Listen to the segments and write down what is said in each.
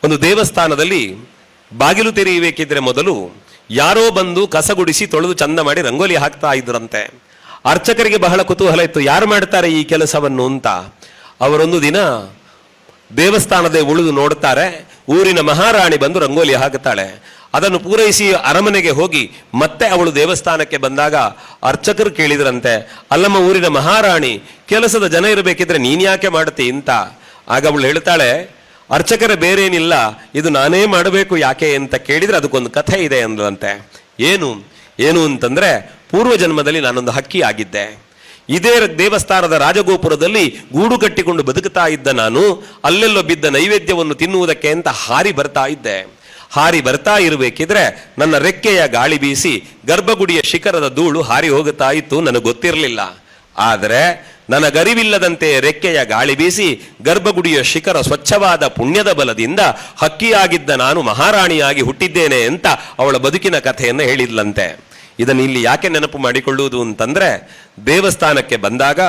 ಒಂದು ದೇವಸ್ಥಾನದಲ್ಲಿ ಬಾಗಿಲು ತೆರೆಯಬೇಕಿದ್ರೆ ಮೊದಲು ಯಾರೋ ಬಂದು ಕಸಗುಡಿಸಿ ತೊಳೆದು ಚಂದ ಮಾಡಿ ರಂಗೋಲಿ ಹಾಕ್ತಾ ಇದ್ರಂತೆ. ಅರ್ಚಕರಿಗೆ ಬಹಳ ಕುತೂಹಲ ಇತ್ತು, ಯಾರು ಮಾಡ್ತಾರೆ ಈ ಕೆಲಸವನ್ನು ಅಂತ. ಅವರೊಂದು ದಿನ ದೇವಸ್ಥಾನದ ಉಳಿದು ನೋಡ್ತಾರೆ, ಊರಿನ ಮಹಾರಾಣಿ ಬಂದು ರಂಗೋಲಿ ಹಾಕುತ್ತಾಳೆ. ಅದನ್ನು ಪೂರೈಸಿ ಅರಮನೆಗೆ ಹೋಗಿ ಮತ್ತೆ ಅವಳು ದೇವಸ್ಥಾನಕ್ಕೆ ಬಂದಾಗ ಅರ್ಚಕರು ಕೇಳಿದ್ರಂತೆ, ಅಲ್ಲಮ್ಮ ಊರಿನ ಮಹಾರಾಣಿ, ಕೆಲಸದ ಜನ ಇರಬೇಕಿದ್ರೆ ನೀನ್ ಯಾಕೆ ಮಾಡ್ತಿ ಅಂತ. ಆಗ ಅವಳು ಹೇಳ್ತಾಳೆ, ಅರ್ಚಕರ ಬೇರೇನಿಲ್ಲ, ಇದು ನಾನೇ ಮಾಡಬೇಕು ಯಾಕೆ ಅಂತ ಕೇಳಿದ್ರೆ ಅದಕ್ಕೊಂದು ಕಥೆ ಇದೆ ಅಂದ್ರಂತೆ. ಏನು ಅಂತಂದ್ರೆ, ಪೂರ್ವ ಜನ್ಮದಲ್ಲಿ ನಾನೊಂದು ಹಕ್ಕಿ ಆಗಿದ್ದೆ. ಇದೇ ದೇವಸ್ಥಾನದ ರಾಜಗೋಪುರದಲ್ಲಿ ಗೂಡು ಕಟ್ಟಿಕೊಂಡು ಬದುಕುತ್ತಾ ಇದ್ದ ನಾನು ಅಲ್ಲೆಲ್ಲೋ ಬಿದ್ದ ನೈವೇದ್ಯವನ್ನು ತಿನ್ನುವುದಕ್ಕೆ ಅಂತ ಹಾರಿ ಬರ್ತಾ ಇದ್ದೆ. ಹಾರಿ ಬರ್ತಾ ಇರಬೇಕಿದ್ರೆ ನನ್ನ ರೆಕ್ಕೆಯ ಗಾಳಿ ಬೀಸಿ ಗರ್ಭಗುಡಿಯ ಶಿಖರದ ಧೂಳು ಹಾರಿ ಹೋಗುತ್ತಾ ಇತ್ತು. ನನಗೆ ಗೊತ್ತಿರಲಿಲ್ಲ. ಆದರೆ ನನಗರಿವಿಲ್ಲದಂತೆ ರೆಕ್ಕೆಯ ಗಾಳಿ ಬೀಸಿ ಗರ್ಭಗುಡಿಯ ಶಿಖರ ಸ್ವಚ್ಛವಾದ ಪುಣ್ಯದ ಬಲದಿಂದ ಹಕ್ಕಿಯಾಗಿದ್ದ ನಾನು ಮಹಾರಾಣಿಯಾಗಿ ಹುಟ್ಟಿದ್ದೇನೆ ಅಂತ ಅವಳ ಬದುಕಿನ ಕಥೆಯನ್ನು ಹೇಳಿದ್ಲಂತೆ. ಇದನ್ನು ಇಲ್ಲಿ ಯಾಕೆ ನೆನಪು ಮಾಡಿಕೊಳ್ಳುವುದು ಅಂತಂದ್ರೆ, ದೇವಸ್ಥಾನಕ್ಕೆ ಬಂದಾಗ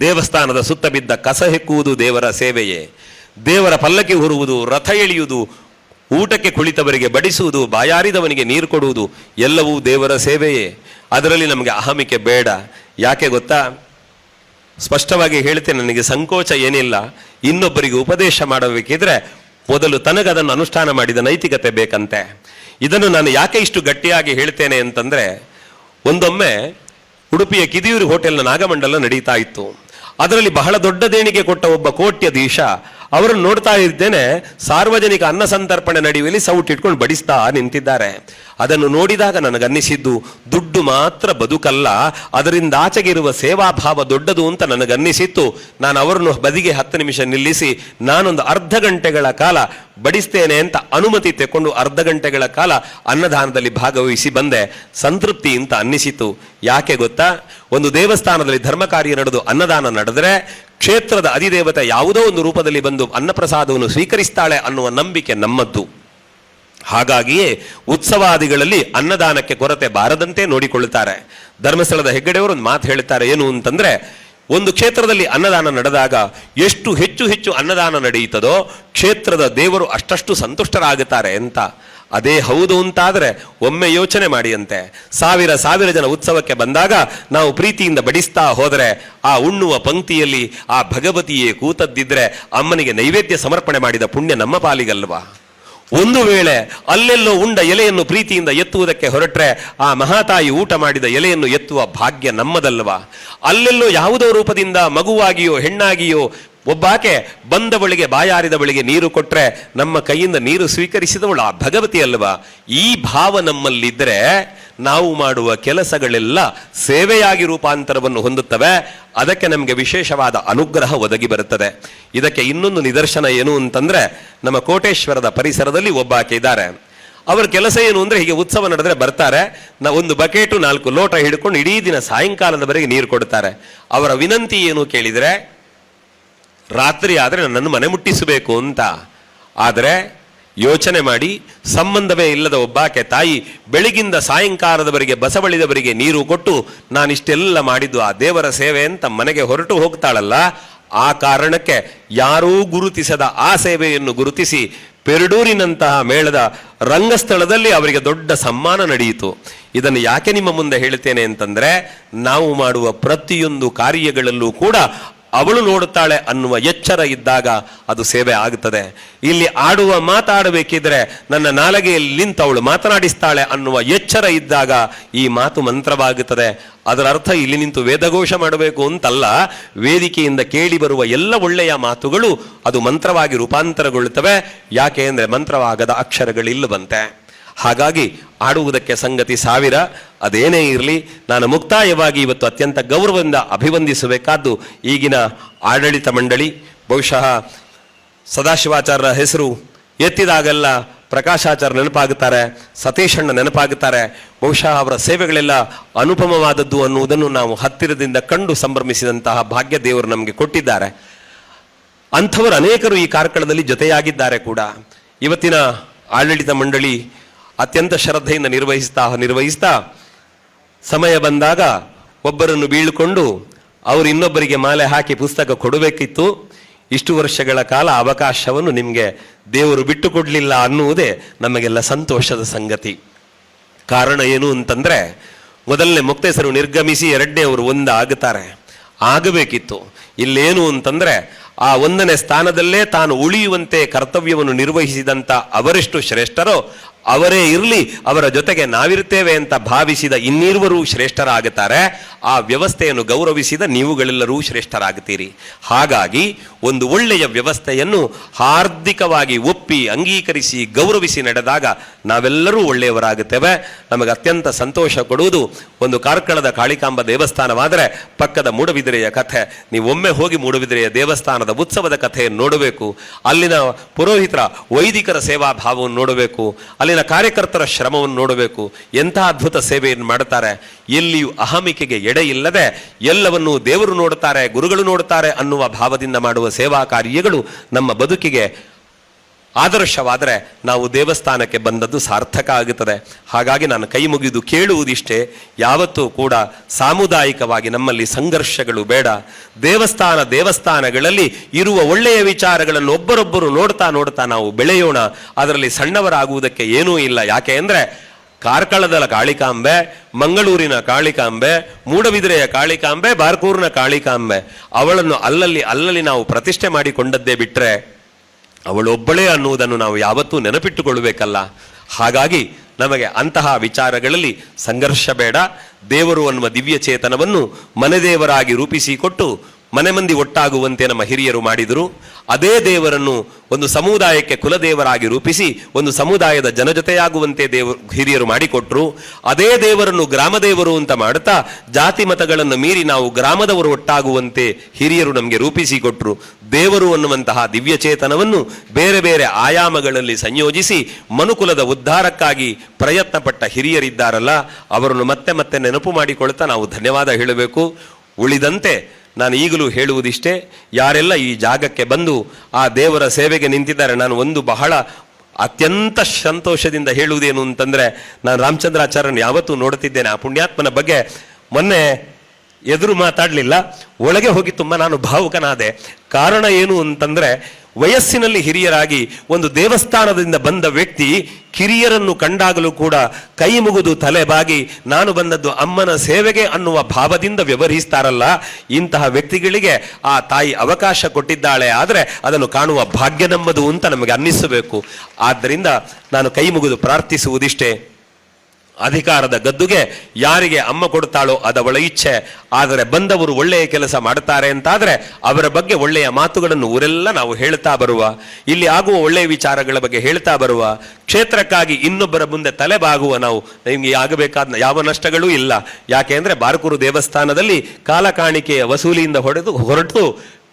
ದೇವಸ್ಥಾನದ ಸುತ್ತ ಬಿದ್ದ ಕಸ ಹೆಕ್ಕುವುದು ದೇವರ ಸೇವೆಯೇ, ದೇವರ ಪಲ್ಲಕ್ಕಿ ಹೊರುವುದು, ರಥ ಎಳೆಯುವುದು, ಊಟಕ್ಕೆ ಕುಳಿತವರಿಗೆ ಬಡಿಸುವುದು, ಬಾಯಾರಿದವನಿಗೆ ನೀರು ಕೊಡುವುದು ಎಲ್ಲವೂ ದೇವರ ಸೇವೆಯೇ. ಅದರಲ್ಲಿ ನಮಗೆ ಅಹಮಿಕೆ ಬೇಡ. ಯಾಕೆ ಗೊತ್ತಾ? ಸ್ಪಷ್ಟವಾಗಿ ಹೇಳ್ತೇನೆ, ನನಗೆ ಸಂಕೋಚ ಏನಿಲ್ಲ. ಇನ್ನೊಬ್ಬರಿಗೆ ಉಪದೇಶ ಮಾಡಬೇಕಿದ್ರೆ ಮೊದಲು ತನಗದನ್ನು ಅನುಷ್ಠಾನ ಮಾಡಿದ ನೈತಿಕತೆ ಬೇಕಂತೆ. ಇದನ್ನು ನಾನು ಯಾಕೆ ಇಷ್ಟು ಗಟ್ಟಿಯಾಗಿ ಹೇಳ್ತೇನೆ ಅಂತಂದ್ರೆ, ಒಂದೊಮ್ಮೆ ಉಡುಪಿಯ ಕಿದಿಯೂರು ಹೋಟೆಲ್ನ ನಾಗಮಂಡಲ ನಡೀತಾ ಇತ್ತು. ಅದರಲ್ಲಿ ಬಹಳ ದೊಡ್ಡ ದೇಣಿಗೆ ಕೊಟ್ಟ ಒಬ್ಬ ಕೋಟ್ಯಾಧೀಶ ಅವರನ್ನು ನೋಡ್ತಾ ಇದ್ದೇನೆ, ಸಾರ್ವಜನಿಕ ಅನ್ನ ಸಂತರ್ಪಣೆ ನಡೆಯುವಲ್ಲಿ ಸೌಟಿಟ್ಕೊಂಡು ಬಡಿಸ್ತಾ ನಿಂತಿದ್ದಾರೆ. ಅದನ್ನು ನೋಡಿದಾಗ ನನಗನ್ನಿಸಿದ್ದು, ದುಡ್ಡು ಮಾತ್ರ ಬದುಕಲ್ಲ, ಅದರಿಂದ ಆಚೆಗಿರುವ ಸೇವಾಭಾವ ದೊಡ್ಡದು ಅಂತ ನನಗನ್ನಿಸಿತ್ತು. ನಾನು ಅವರನ್ನು ಬದಿಗೆ 10 ನಿಮಿಷ ನಿಲ್ಲಿಸಿ ನಾನೊಂದು ಅರ್ಧ ಗಂಟೆಗಳ ಕಾಲ ಬಡಿಸ್ತೇನೆ ಅಂತ ಅನುಮತಿ ತೆಕ್ಕೊಂಡು ಅರ್ಧ ಗಂಟೆಗಳ ಕಾಲ ಅನ್ನದಾನದಲ್ಲಿ ಭಾಗವಹಿಸಿ ಬಂದೆ. ಸಂತೃಪ್ತಿ ಅಂತ ಅನ್ನಿಸಿತು. ಯಾಕೆ ಗೊತ್ತಾ? ಒಂದು ದೇವಸ್ಥಾನದಲ್ಲಿ ಧರ್ಮ ಕಾರ್ಯ ನಡೆದು ಅನ್ನದಾನ ನಡೆದರೆ ಕ್ಷೇತ್ರದ ಅಧಿದೇವತೆ ಯಾವುದೋ ಒಂದು ರೂಪದಲ್ಲಿ ಬಂದು ಅನ್ನಪ್ರಸಾದವನ್ನು ಸ್ವೀಕರಿಸ್ತಾಳೆ ಅನ್ನುವ ನಂಬಿಕೆ ನಮ್ಮದ್ದು. ಹಾಗಾಗಿಯೇ ಉತ್ಸವಾದಿಗಳಲ್ಲಿ ಅನ್ನದಾನಕ್ಕೆ ಕೊರತೆ ಬಾರದಂತೆ ನೋಡಿಕೊಳ್ಳುತ್ತಾರೆ. ಧರ್ಮಸ್ಥಳದ ಹೆಗ್ಗಡೆಯವರು ಒಂದು ಮಾತು ಹೇಳ್ತಾರೆ, ಏನು ಅಂತಂದ್ರೆ, ಒಂದು ಕ್ಷೇತ್ರದಲ್ಲಿ ಅನ್ನದಾನ ನಡೆದಾಗ ಎಷ್ಟು ಹೆಚ್ಚು ಅನ್ನದಾನ ನಡೆಯುತ್ತದೋ ಕ್ಷೇತ್ರದ ದೇವರು ಅಷ್ಟಷ್ಟು ಸಂತುಷ್ಟರಾಗುತ್ತಾರೆ ಅಂತ. ಅದೇ ಹೌದು ಅಂತಾದರೆ ಒಮ್ಮೆ ಯೋಚನೆ ಮಾಡಿ ಅಂತೆ, ಸಾವಿರ ಜನ ಉತ್ಸವಕ್ಕೆ ಬಂದಾಗ ನಾವು ಪ್ರೀತಿಯಿಂದ ಬಡಿಸ್ತಾ ಹೋದರೆ ಆ ಉಣ್ಣುವ ಪಂಕ್ತಿಯಲ್ಲಿ ಆ ಭಗವತಿಯೇ ಕೂತದ್ದಿದ್ರೆ ಅಮ್ಮನಿಗೆ ನೈವೇದ್ಯ ಸಮರ್ಪಣೆ ಮಾಡಿದ ಪುಣ್ಯ ನಮ್ಮ ಪಾಲಿಗಲ್ವಾ? ಒಂದು ವೇಳೆ ಅಲ್ಲೆಲ್ಲೋ ಉಂಡ ಎಲೆಯನ್ನು ಪ್ರೀತಿಯಿಂದ ಎತ್ತುವುದಕ್ಕೆ ಹೊರಟ್ರೆ ಆ ಮಹಾತಾಯಿ ಊಟ ಮಾಡಿದ ಎಲೆಯನ್ನು ಎತ್ತುವ ಭಾಗ್ಯ ನಮ್ಮದಲ್ವಾ? ಅಲ್ಲೆಲ್ಲೋ ಯಾವುದೋ ರೂಪದಿಂದ ಮಗುವಾಗಿಯೋ ಹೆಣ್ಣಾಗಿಯೋ ಒಬ್ಬಾಕೆ ಬಂದವಳಿಗೆ ಬಾಯಾರಿದವಳಿಗೆ ನೀರು ಕೊಟ್ರೆ ನಮ್ಮ ಕೈಯಿಂದ ನೀರು ಸ್ವೀಕರಿಸಿದವಳು ಆ ಭಗವತಿ ಅಲ್ವಾ? ಈ ಭಾವ ನಮ್ಮಲ್ಲಿದ್ದರೆ ನಾವು ಮಾಡುವ ಕೆಲಸಗಳೆಲ್ಲ ಸೇವೆಯಾಗಿ ರೂಪಾಂತರವನ್ನು ಹೊಂದುತ್ತವೆ. ಅದಕ್ಕೆ ನಮಗೆ ವಿಶೇಷವಾದ ಅನುಗ್ರಹ ಒದಗಿ ಬರುತ್ತದೆ. ಇದಕ್ಕೆ ಇನ್ನೊಂದು ನಿದರ್ಶನ ಏನು ಅಂತಂದ್ರೆ, ನಮ್ಮ ಕೋಟೇಶ್ವರದ ಪರಿಸರದಲ್ಲಿ ಒಬ್ಬಾಕೆ ಇದ್ದಾರೆ. ಅವರ ಕೆಲಸ ಏನು ಅಂದ್ರೆ, ಹೀಗೆ ಉತ್ಸವ ನಡೆದ್ರೆ ಬರ್ತಾರೆ, ಒಂದು ಬಕೆಟು 4 ಲೋಟ ಹಿಡ್ಕೊಂಡು ಇಡೀ ದಿನ ಸಾಯಂಕಾಲದವರೆಗೆ ನೀರು ಕೊಡ್ತಾರೆ. ಅವರ ವಿನಂತಿ ಏನು ಕೇಳಿದರೆ, ರಾತ್ರಿ ಆದರೆ ನನ್ನನ್ನು ಮನೆ ಮುಟ್ಟಿಸಬೇಕು ಅಂತ. ಆದರೆ ಯೋಚನೆ ಮಾಡಿ, ಸಂಬಂಧವೇ ಇಲ್ಲದ ಒಬ್ಬಾಕೆ ತಾಯಿ ಬೆಳಗಿಂದ ಸಾಯಂಕಾಲದವರೆಗೆ ಬಸವಳಿದವರಿಗೆ ನೀರು ಕೊಟ್ಟು ನಾನಿಷ್ಟೆಲ್ಲ ಮಾಡಿದ್ದು ಆ ದೇವರ ಸೇವೆ ಅಂತ ಮನೆಗೆ ಹೊರಟು ಹೋಗ್ತಾಳಲ್ಲ, ಆ ಕಾರಣಕ್ಕೆ ಯಾರೂ ಗುರುತಿಸದ ಆ ಸೇವೆಯನ್ನು ಗುರುತಿಸಿ ಪೆರಡೂರಿನಂತಹ ಮೇಳದ ರಂಗಸ್ಥಳದಲ್ಲಿ ಅವರಿಗೆ ದೊಡ್ಡ ಸಮ್ಮಾನ ನಡೆಯಿತು. ಇದನ್ನು ಯಾಕೆ ನಿಮ್ಮ ಮುಂದೆ ಹೇಳ್ತೇನೆ ಅಂತಂದ್ರೆ, ನಾವು ಮಾಡುವ ಪ್ರತಿಯೊಂದು ಕಾರ್ಯಗಳಲ್ಲೂ ಕೂಡ ಅವಳು ನೋಡುತ್ತಾಳೆ ಅನ್ನುವ ಎಚ್ಚರ ಇದ್ದಾಗ ಅದು ಸೇವೆ ಆಗುತ್ತದೆ. ಇಲ್ಲಿ ಮಾತಾಡಬೇಕಿದ್ರೆ ನನ್ನ ನಾಲಗೆಯಲ್ಲಿ ನಿಂತು ಅವಳು ಮಾತನಾಡಿಸ್ತಾಳೆ ಅನ್ನುವ ಎಚ್ಚರ ಇದ್ದಾಗ ಈ ಮಾತು ಮಂತ್ರವಾಗುತ್ತದೆ. ಅದರ ಅರ್ಥ ಇಲ್ಲಿ ನಿಂತು ವೇದಘೋಷ ಮಾಡಬೇಕು ಅಂತಲ್ಲ, ವೇದಿಕೆಯಿಂದ ಕೇಳಿ ಬರುವ ಎಲ್ಲ ಒಳ್ಳೆಯ ಮಾತುಗಳು ಅದು ಮಂತ್ರವಾಗಿ ರೂಪಾಂತರಗೊಳ್ಳುತ್ತವೆ. ಯಾಕೆ ಅಂದರೆ ಮಂತ್ರವಾಗದ ಅಕ್ಷರಗಳಿಲ್ಲವಂತೆ. ಹಾಗಾಗಿ ಆಡುವುದಕ್ಕೆ ಸಂಗತಿ 1000. ಅದೇನೇ ಇರಲಿ, ನಾನು ಮುಕ್ತಾಯವಾಗಿ ಇವತ್ತು ಅತ್ಯಂತ ಗೌರವದಿಂದ ಅಭಿವಂದಿಸಬೇಕಾದ್ದು ಈಗಿನ ಆಡಳಿತ ಮಂಡಳಿ. ಬಹುಶಃ ಸದಾಶಿವಾಚಾರ್ಯರ ಹೆಸರು ಎತ್ತಿದಾಗೆಲ್ಲ ಪ್ರಕಾಶಾಚಾರ್ಯ ನೆನಪಾಗುತ್ತಾರೆ, ಸತೀಶಣ್ಣ ನೆನಪಾಗುತ್ತಾರೆ. ಬಹುಶಃ ಅವರ ಸೇವೆಗಳೆಲ್ಲ ಅನುಪಮವಾದದ್ದು ಅನ್ನುವುದನ್ನು ನಾವು ಹತ್ತಿರದಿಂದ ಕಂಡು ಸಂಭ್ರಮಿಸಿದಂತಹ ಭಾಗ್ಯ ದೇವರು ನಮಗೆ ಕೊಟ್ಟಿದ್ದಾರೆ. ಅಂಥವರು ಅನೇಕರು ಈ ಕಾರ್ಕಳದಲ್ಲಿ ಜೊತೆಯಾಗಿದ್ದಾರೆ ಕೂಡ. ಇವತ್ತಿನ ಆಡಳಿತ ಮಂಡಳಿ ಅತ್ಯಂತ ಶ್ರದ್ಧೆಯಿಂದ ನಿರ್ವಹಿಸ್ತಾ ಸಮಯ ಬಂದಾಗ ಒಬ್ಬರನ್ನು ಬೀಳ್ಕೊಂಡು ಅವರು ಇನ್ನೊಬ್ಬರಿಗೆ ಮಾಲೆ ಹಾಕಿ ಪುಸ್ತಕ ಕೊಡಬೇಕಿತ್ತು. ಇಷ್ಟು ವರ್ಷಗಳ ಕಾಲ ಅವಕಾಶವನ್ನು ನಿಮಗೆ ದೇವರು ಬಿಟ್ಟು ಕೊಡಲಿಲ್ಲ ಅನ್ನುವುದೇ ನಮಗೆಲ್ಲ ಸಂತೋಷದ ಸಂಗತಿ. ಕಾರಣ ಏನು ಅಂತಂದ್ರೆ, ಮೊದಲನೇ ಮೊಕ್ತೇಸರು ನಿರ್ಗಮಿಸಿ ಎರಡನೇ ಅವರು ಒಂದಾಗುತ್ತಾರೆ. ಆಗಬೇಕಿತ್ತು. ಇಲ್ಲೇನು ಅಂತಂದ್ರೆ, ಆ ಒಂದನೇ ಸ್ಥಾನದಲ್ಲೇ ತಾನು ಉಳಿಯುವಂತೆ ಕರ್ತವ್ಯವನ್ನು ನಿರ್ವಹಿಸಿದಂಥ ಅವರೆಷ್ಟು ಶ್ರೇಷ್ಠರೋ ಅವರೇ ಇರಲಿ, ಅವರ ಜೊತೆಗೆ ನಾವಿರ್ತೇವೆ ಅಂತ ಭಾವಿಸಿದ ಇನ್ನಿರುವರು ಶ್ರೇಷ್ಠರಾಗುತ್ತಾರೆ. ಆ ವ್ಯವಸ್ಥೆಯನ್ನು ಗೌರವಿಸಿದ ನೀವುಗಳೆಲ್ಲರೂ ಶ್ರೇಷ್ಠರಾಗುತ್ತೀರಿ. ಹಾಗಾಗಿ ಒಂದು ಒಳ್ಳೆಯ ವ್ಯವಸ್ಥೆಯನ್ನು ಹಾರ್ದಿಕವಾಗಿ ಒಪ್ಪಿ ಅಂಗೀಕರಿಸಿ ಗೌರವಿಸಿ ನಡೆದಾಗ ನಾವೆಲ್ಲರೂ ಒಳ್ಳೆಯವರಾಗುತ್ತೇವೆ. ನಮಗೆ ಅತ್ಯಂತ ಸಂತೋಷ ಕೊಡುವುದು ಒಂದು ಕಾರ್ಕಳದ ಕಾಳಿಕಾಂಬ ದೇವಸ್ಥಾನವಾದರೆ ಪಕ್ಕದ ಮೂಡಬಿದಿರೆಯ ಕಥೆ. ನೀವು ಒಮ್ಮೆ ಹೋಗಿ ಮೂಡಬಿದಿರೆಯ ದೇವಸ್ಥಾನದ ಉತ್ಸವದ ಕಥೆಯನ್ನು ನೋಡಬೇಕು. ಅಲ್ಲಿನ ಪುರೋಹಿತರ ವೈದಿಕರ ಸೇವಾ ಭಾವವನ್ನು ನೋಡಬೇಕು. ಅಲ್ಲಿನ ಕಾರ್ಯಕರ್ತರ ಶ್ರಮವನ್ನು ನೋಡಬೇಕು. ಎಂಥ ಅದ್ಭುತ ಸೇವೆಯನ್ನು ಮಾಡುತ್ತಾರೆ. ಎಲ್ಲಿಯೂ ಅಹಮಿಕೆಗೆ ಎಡೆ ಇಲ್ಲದೆ ಎಲ್ಲವನ್ನೂ ದೇವರು ನೋಡುತ್ತಾರೆ, ಗುರುಗಳು ನೋಡುತ್ತಾರೆ ಅನ್ನುವ ಭಾವದಿಂದ ಮಾಡುವ ಸೇವಾ ಕಾರ್ಯಗಳು ನಮ್ಮ ಬದುಕಿಗೆ ಆದರ್ಶವಾದರೆ ನಾವು ದೇವಸ್ಥಾನಕ್ಕೆ ಬಂದದ್ದು ಸಾರ್ಥಕ ಆಗುತ್ತದೆ. ಹಾಗಾಗಿ ನಾನು ಕೈ ಮುಗಿದು ಕೇಳುವುದಿಷ್ಟೇ, ಯಾವತ್ತೂ ಕೂಡ ಸಾಮುದಾಯಿಕವಾಗಿ ನಮ್ಮಲ್ಲಿ ಸಂಘರ್ಷಗಳು ಬೇಡ. ದೇವಸ್ಥಾನಗಳಲ್ಲಿ ಇರುವ ಒಳ್ಳೆಯ ವಿಚಾರಗಳನ್ನು ಒಬ್ಬರೊಬ್ಬರು ನೋಡ್ತಾ ನೋಡ್ತಾ ನಾವು ಬೆಳೆಯೋಣ. ಅದರಲ್ಲಿ ಸಣ್ಣವರಾಗುವುದಕ್ಕೆ ಏನೂ ಇಲ್ಲ. ಯಾಕೆ ಅಂದರೆ ಕಾರ್ಕಳದ ಕಾಳಿಕಾಂಬೆ, ಮಂಗಳೂರಿನ ಕಾಳಿಕಾಂಬೆ, ಮೂಡಬಿದಿರೆಯ ಕಾಳಿಕಾಂಬೆ, ಬಾರ್ಕೂರಿನ ಕಾಳಿಕಾಂಬೆ, ಅವಳನ್ನು ಅಲ್ಲಲ್ಲಿ ನಾವು ಪ್ರತಿಷ್ಠೆ ಮಾಡಿಕೊಂಡದ್ದೇ ಬಿಟ್ಟರೆ ಅವಳೊಬ್ಬಳೇ ಅನ್ನುವುದನ್ನು ನಾವು ಯಾವತ್ತೂ ನೆನಪಿಟ್ಟುಕೊಳ್ಳಬೇಕಲ್ಲ. ಹಾಗಾಗಿ ನಮಗೆ ಅಂತಹ ವಿಚಾರಗಳಲ್ಲಿ ಸಂಘರ್ಷ ಬೇಡ. ದೇವರು ಅನ್ನುವ ದಿವ್ಯ ಚೇತನವನ್ನು ಮನೆದೇವರಾಗಿ ರೂಪಿಸಿಕೊಟ್ಟು ಮನೆ ಮಂದಿ ಒಟ್ಟಾಗುವಂತೆ ನಮ್ಮ ಹಿರಿಯರು ಮಾಡಿದರು. ಅದೇ ದೇವರನ್ನು ಒಂದು ಸಮುದಾಯಕ್ಕೆ ಕುಲದೇವರಾಗಿ ರೂಪಿಸಿ ಒಂದು ಸಮುದಾಯದ ಜನಜೊತೆಯಾಗುವಂತೆ ಹಿರಿಯರು ಮಾಡಿಕೊಟ್ರು. ಅದೇ ದೇವರನ್ನು ಗ್ರಾಮದೇವರು ಅಂತ ಮಾಡುತ್ತಾ ಜಾತಿ ಮತಗಳನ್ನು ಮೀರಿ ನಾವು ಗ್ರಾಮದವರು ಒಟ್ಟಾಗುವಂತೆ ಹಿರಿಯರು ನಮಗೆ ರೂಪಿಸಿಕೊಟ್ರು. ದೇವರು ಅನ್ನುವಂತಹ ದಿವ್ಯ ಚೇತನವನ್ನು ಬೇರೆ ಬೇರೆ ಆಯಾಮಗಳಲ್ಲಿ ಸಂಯೋಜಿಸಿ ಮನುಕುಲದ ಉದ್ಧಾರಕ್ಕಾಗಿ ಪ್ರಯತ್ನ ಪಟ್ಟ ಹಿರಿಯರಿದ್ದಾರಲ್ಲ, ಅವರನ್ನು ಮತ್ತೆ ಮತ್ತೆ ನೆನಪು ಮಾಡಿಕೊಳ್ತಾ ನಾವು ಧನ್ಯವಾದ ಹೇಳಬೇಕು. ಉಳಿದಂತೆ ನಾನು ಈಗಲೂ ಹೇಳುವುದಿಷ್ಟೇ, ಯಾರೆಲ್ಲ ಈ ಜಾಗಕ್ಕೆ ಬಂದು ಆ ದೇವರ ಸೇವೆಗೆ ನಿಂತಿದ್ದಾರೆ, ನಾನು ಒಂದು ಬಹಳ ಅತ್ಯಂತ ಸಂತೋಷದಿಂದ ಹೇಳುವುದೇನು ಅಂತಂದರೆ, ನಾನು ರಾಮಚಂದ್ರಾಚಾರ್ಯನ ಯಾವತ್ತೂ ನೋಡುತ್ತಿದ್ದೇನೆ. ಆ ಪುಣ್ಯಾತ್ಮನ ಬಗ್ಗೆ ಮೊನ್ನೆ ಎದುರು ಮಾತಾಡಲಿಲ್ಲ, ಒಳಗೆ ಹೋಗಿ ತುಂಬ ನಾನು ಭಾವುಕನಾದೆ. ಕಾರಣ ಏನು ಅಂತಂದರೆ, ವಯಸ್ಸಿನಲ್ಲಿ ಹಿರಿಯರಾಗಿ ಒಂದು ದೇವಸ್ಥಾನದಿಂದ ಬಂದ ವ್ಯಕ್ತಿ ಕಿರಿಯರನ್ನು ಕಂಡಾಗಲೂ ಕೂಡ ಕೈ ಮುಗಿದು ತಲೆಬಾಗಿ ನಾನು ಬಂದದ್ದು ಅಮ್ಮನ ಸೇವೆಗೆ ಅನ್ನುವ ಭಾವದಿಂದ ವ್ಯವಹರಿಸ್ತಾರಲ್ಲ, ಇಂತಹ ವ್ಯಕ್ತಿಗಳಿಗೆ ಆ ತಾಯಿ ಅವಕಾಶ ಕೊಟ್ಟಿದ್ದಾಳೆ. ಆದರೆ ಅದನ್ನು ಕಾಣುವ ಭಾಗ್ಯ ನಮ್ಮದು ಅಂತ ನಮಗೆ ಅನ್ನಿಸಬೇಕು. ಆದ್ದರಿಂದ ನಾನು ಕೈ ಮುಗಿದು ಪ್ರಾರ್ಥಿಸುವುದಿಷ್ಟೇ, ಅಧಿಕಾರದ ಗದ್ದುಗೆ ಯಾರಿಗೆ ಅಮ್ಮ ಕೊಡ್ತಾಳೋ ಅದವಳ ಇಚ್ಛೆ. ಆದರೆ ಬಂದವರು ಒಳ್ಳೆಯ ಕೆಲಸ ಮಾಡ್ತಾರೆ ಅಂತಾದರೆ ಅವರ ಬಗ್ಗೆ ಒಳ್ಳೆಯ ಮಾತುಗಳನ್ನು ಊರೆಲ್ಲ ನಾವು ಹೇಳ್ತಾ ಬರುವ, ಇಲ್ಲಿ ಆಗುವ ಒಳ್ಳೆಯ ವಿಚಾರಗಳ ಬಗ್ಗೆ ಹೇಳ್ತಾ ಬರುವ, ಕ್ಷೇತ್ರಕ್ಕಾಗಿ ಇನ್ನೊಬ್ಬರ ಮುಂದೆ ತಲೆಬಾಗುವ ನಾವು ನಿಮಗೆ ಆಗಬೇಕಾದ ಯಾವ ನಷ್ಟಗಳೂ ಇಲ್ಲ. ಯಾಕೆ ಅಂದರೆ ಬಾರ್ಕೂರು ದೇವಸ್ಥಾನದಲ್ಲಿ ಕಾಲ ಕಾಣಿಕೆಯ ವಸೂಲಿಯಿಂದ ಹೊರಟು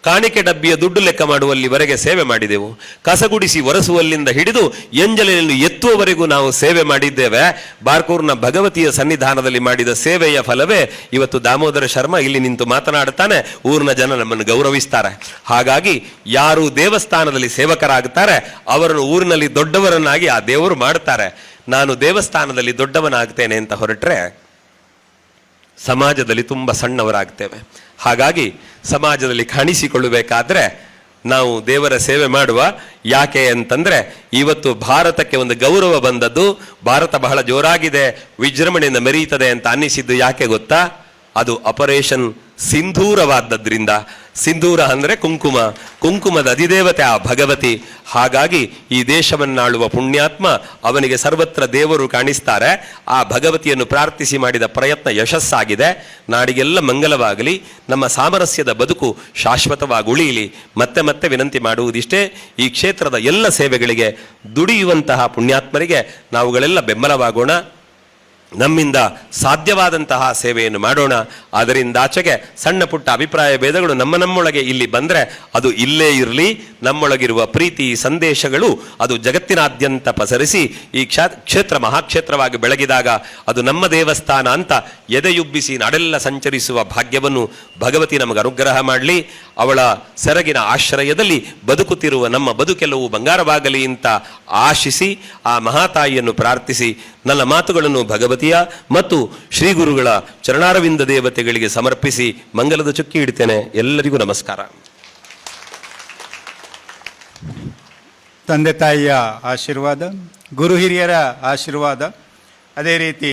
ಕಾಣಿಕೆ ಡಬ್ಬಿಯ ದುಡ್ಡು ಲೆಕ್ಕ ಮಾಡುವಲ್ಲಿವರೆಗೆ ಸೇವೆ ಮಾಡಿದೆವು. ಕಸಗುಡಿಸಿ ಒರೆಸುವಲ್ಲಿಂದ ಹಿಡಿದು ಎಂಜಲಿನಲ್ಲಿ ಎತ್ತುವವರೆಗೂ ನಾವು ಸೇವೆ ಮಾಡಿದ್ದೇವೆ. ಬಾರ್ಕೂರ್ನ ಭಗವತಿಯ ಸನ್ನಿಧಾನದಲ್ಲಿ ಮಾಡಿದ ಸೇವೆಯ ಫಲವೇ ಇವತ್ತು ದಾಮೋದರ ಶರ್ಮಾ ಇಲ್ಲಿ ನಿಂತು ಮಾತನಾಡುತ್ತಾನೆ. ಊರಿನ ಜನ ನಮ್ಮನ್ನು ಗೌರವಿಸ್ತಾರೆ. ಹಾಗಾಗಿ ಯಾರು ದೇವಸ್ಥಾನದಲ್ಲಿ ಸೇವಕರಾಗುತ್ತಾರೆ ಅವರನ್ನು ಊರಿನಲ್ಲಿ ದೊಡ್ಡವರನ್ನಾಗಿ ಆ ದೇವರು ಮಾಡುತ್ತಾರೆ. ನಾನು ದೇವಸ್ಥಾನದಲ್ಲಿ ದೊಡ್ಡವನಾಗ್ತೇನೆ ಅಂತ ಹೊರಟ್ರೆ ಸಮಾಜದಲ್ಲಿ ತುಂಬ ಸಣ್ಣವರಾಗ್ತೇವೆ. ಹಾಗಾಗಿ ಸಮಾಜದಲ್ಲಿ ಕಾಣಿಸಿಕೊಳ್ಳಬೇಕಾದ್ರೆ ನಾವು ದೇವರ ಸೇವೆ ಮಾಡುವ. ಯಾಕೆ ಅಂತಂದ್ರೆ ಇವತ್ತು ಭಾರತಕ್ಕೆ ಒಂದು ಗೌರವ ಬಂದದ್ದು, ಭಾರತ ಬಹಳ ಜೋರಾಗಿದೆ, ವಿಜೃಂಭಣೆಯಿಂದ ಮೆರೀತದೆ ಅಂತ ಅನ್ನಿಸಿದ್ದು ಯಾಕೆ ಗೊತ್ತಾ? ಅದು ಆಪರೇಷನ್ ಸಿಂಧೂರವಾದದ್ರಿಂದ. ಸಿಂಧೂರ ಅಂದರೆ ಕುಂಕುಮ, ಕುಂಕುಮದ ಅಧಿದೇವತೆ ಆ ಭಗವತಿ. ಹಾಗಾಗಿ ಈ ದೇಶವನ್ನಾಳುವ ಪುಣ್ಯಾತ್ಮ, ಅವನಿಗೆ ಸರ್ವತ್ರ ದೇವರು ಕಾಣಿಸ್ತಾರೆ. ಆ ಭಗವತಿಯನ್ನು ಪ್ರಾರ್ಥಿಸಿ ಮಾಡಿದ ಪ್ರಯತ್ನ ಯಶಸ್ಸಾಗಿದೆ. ನಾಡಿಗೆಲ್ಲ ಮಂಗಲವಾಗಲಿ, ನಮ್ಮ ಸಾಮರಸ್ಯದ ಬದುಕು ಶಾಶ್ವತವಾಗಿ ಉಳಿಯಲಿ. ಮತ್ತೆ ಮತ್ತೆ ವಿನಂತಿ ಮಾಡುವುದಿಷ್ಟೇ, ಈ ಕ್ಷೇತ್ರದ ಎಲ್ಲ ಸೇವೆಗಳಿಗೆ ದುಡಿಯುವಂತಹ ಪುಣ್ಯಾತ್ಮರಿಗೆ ನಾವುಗಳೆಲ್ಲ ಬೆಂಬಲವಾಗೋಣ. ನಮ್ಮಿಂದ ಸಾಧ್ಯವಾದಂತಹ ಸೇವೆಯನ್ನು ಮಾಡೋಣ. ಅದರಿಂದಾಚೆಗೆ ಸಣ್ಣ ಪುಟ್ಟ ಅಭಿಪ್ರಾಯ ಭೇದಗಳು ನಮ್ಮೊಳಗೆ ಇಲ್ಲಿ ಬಂದರೆ ಅದು ಇಲ್ಲೇ ಇರಲಿ. ನಮ್ಮೊಳಗಿರುವ ಪ್ರೀತಿ ಸಂದೇಶಗಳು ಅದು ಜಗತ್ತಿನಾದ್ಯಂತ ಪಸರಿಸಿ ಈ ಕ್ಷೇತ್ರ ಮಹಾಕ್ಷೇತ್ರವಾಗಿ ಬೆಳಗಿದಾಗ ಅದು ನಮ್ಮ ದೇವಸ್ಥಾನ ಅಂತ ಎದೆಯುಬ್ಬಿಸಿ ನಾಡೆಲ್ಲ ಸಂಚರಿಸುವ ಭಾಗ್ಯವನ್ನು ಭಗವತಿ ನಮಗೆ ಅನುಗ್ರಹ ಮಾಡಲಿ. ಅವಳ ಸೆರಗಿನ ಆಶ್ರಯದಲ್ಲಿ ಬದುಕುತ್ತಿರುವ ನಮ್ಮ ಬದುಕೆಲ್ಲವೂ ಬಂಗಾರವಾಗಲಿ ಅಂತ ಆಶಿಸಿ ಆ ಮಹಾತಾಯಿಯನ್ನು ಪ್ರಾರ್ಥಿಸಿ ನನ್ನ ಮಾತುಗಳನ್ನು ಭಗವತಿಯ ಮತ್ತು ಶ್ರೀ ಗುರುಗಳ ಚರಣಾರವಿಂದ ದೇವತೆಗಳಿಗೆ ಸಮರ್ಪಿಸಿ ಮಂಗಲದ ಚುಕ್ಕಿ ಇಡ್ತೇನೆ. ಎಲ್ಲರಿಗೂ ನಮಸ್ಕಾರ. ತಂದೆ ತಾಯಿಯ ಆಶೀರ್ವಾದ, ಗುರು ಹಿರಿಯರ ಆಶೀರ್ವಾದ, ಅದೇ ರೀತಿ